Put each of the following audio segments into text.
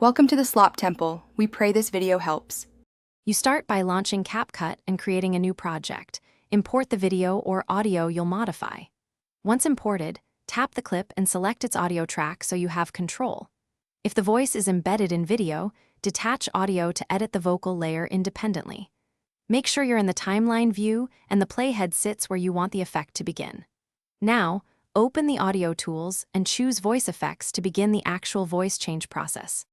Welcome to the Slop Temple. We pray this video helps. You start by launching Capcut and creating a new project. Import the video or audio you'll modify. Once imported, tap the clip and select its audio track so you have control. If the voice is embedded in video, detach audio to edit the vocal layer independently. Make sure you're in the timeline view and the playhead sits where you want the effect to begin. Now, open the audio tools and choose voice effects to begin the actual voice change process.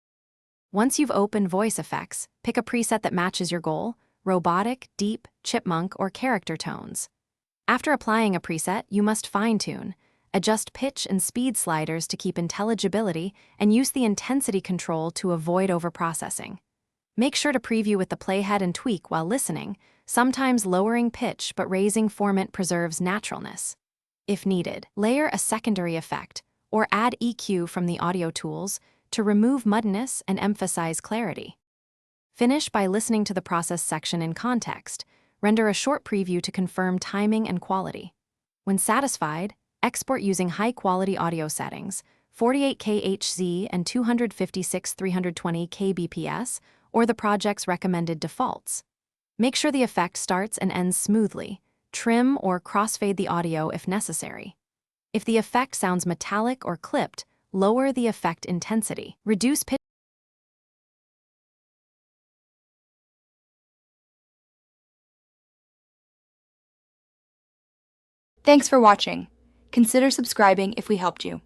Once you've opened voice effects, pick a preset that matches your goal: robotic, deep, chipmunk, or character tones. After applying a preset, you must fine-tune. Adjust pitch and speed sliders to keep intelligibility and use the intensity control to avoid overprocessing. Make sure to preview with the playhead and tweak while listening, sometimes lowering pitch but raising formant preserves naturalness. If needed, layer a secondary effect or add EQ from the audio tools to remove muddiness and emphasize clarity. Finish by listening to the process section in context. Render a short preview to confirm timing and quality. When satisfied, export using high-quality audio settings, 48K Hz and 256-320 kbps, or the project's recommended defaults. Make sure the effect starts and ends smoothly. Trim or crossfade the audio if necessary. If the effect sounds metallic or clipped, lower the effect intensity. Reduce pitch. Thanks for watching. Consider subscribing if we helped you.